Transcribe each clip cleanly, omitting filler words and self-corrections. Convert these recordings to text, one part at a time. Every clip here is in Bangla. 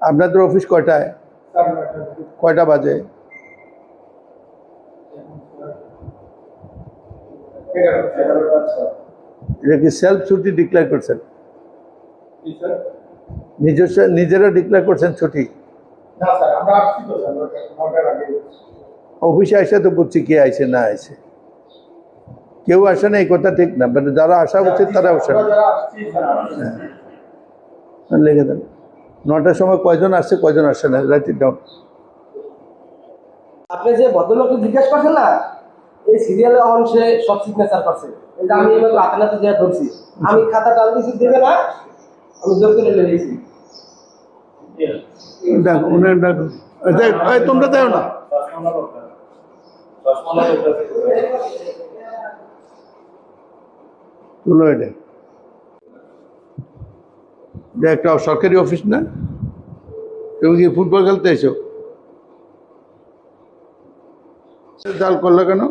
আপনাদের অফিস কয়টায়? কয়টা বাজে? এটা কি সেলফ ছুটি ডিক্লেয়ার করছেন? নিজেরা ডিক্লেয়ার করছেন ছুটি? অফিসে আসে তো বুঝছি কে আইছে না আইছে। কেউ আসে না এই কথা ঠিক না, মানে যারা আসা উচিত তারা আসে না। লিখে দেন 9টার সময় কয়জন আসছে কয়জন আসছে না, রাইট ইট ডাউন। আপনি যে ভদ্রলোককে জিজ্ঞেস করছেন না, এই সিরিয়ালে অংশে সব সিগনেচার করছে। এটা আমি এবার হাতে নাতে দিয়ে ধরছি, আমি খাতা টাল দিছি দেবে না, আমি জোর করে লিখেছি। দেখো উনি দেখো, তোমরা দেও না। তুলো এটা একটা সরকারি অফিস না? তুমি কি ফুটবল খেলতে এসো? জাল করলো কেন?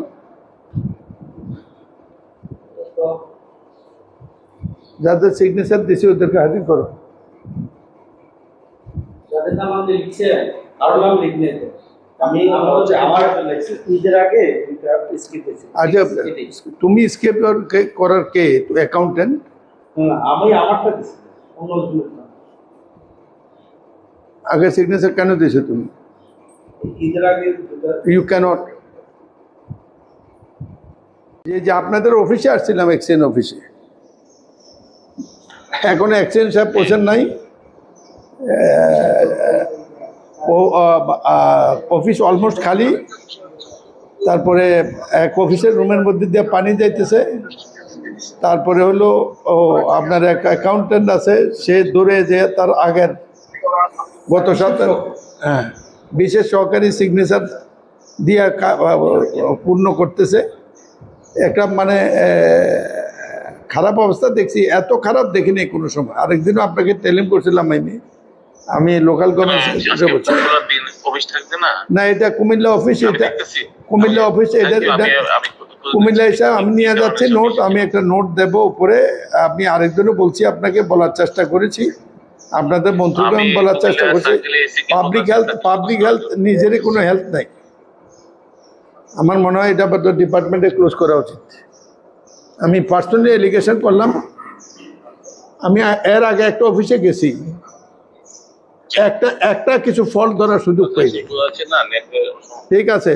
যাদের সিগনেচার দিছি ওদেরকে হাজির করো। যাদের নাম আপনি লিখছেন আরো নাম লিখনে আমি আমার নিজের আগে স্কিপ হয়েছে। আচ্ছা তুমি স্কেপ করার কে? অ্যাকাউন্টেন্ট? আমি আমারটা দিছি অন্য আগে সিগনেচার কেন দিয়েছো তুমি? ঈদের আগে ইউ ক্যানট। যে আপনাদের অফিসে আসছিলাম, এক্সচেঞ্জ অফিসে, এখনো এক্সচেঞ্জ সাহেব পৌঁছান নাই। অফিস অলমোস্ট খালি। তারপরে এক অফিসের রুমের মধ্যে দিয়ে পানি যাইতেছে। তারপরে হলো আপনার এক অ্যাকাউন্টেন্ট আছে, সে দূরে যে তার আগের গত সপ্তাহে বিশেষ সহকারী সিগনেচার দিয়ে পূর্ণ করতেছে। একটা মানে খারাপ অবস্থা দেখছি, এত খারাপ দেখিনি কোনো সময়। আরেকদিনও আপনাকে টেলিম করছিলাম আমি লোকাল গভর্নমেন্ট বলছি না, এটা কুমিল্লা অফিস। এটা কুমিল্লা অফিস, এটা কুমিল্লা হিসাবে আমি নিয়ে যাচ্ছি নোট। আমি একটা নোট দেব উপরে। আপনি আরেকজনও বলছি, আপনাকে বলার চেষ্টা করেছি, আপনাদের মন্ত্রীকে আমি বলার চেষ্টা করছি। পাবলিক হেলথ নিজেরই কোনো হেলথ নাই। আমার মনে হয় এটা ডিপার্টমেন্টে ক্লোজ করা উচিত। আমি পার্সোনালি এলিগেশন করলাম। আমি এর আগে একটা অফিসে গেছি, একটা কিছু ফল্ট ধরার সুযোগ পাইনি। ঠিক আছে।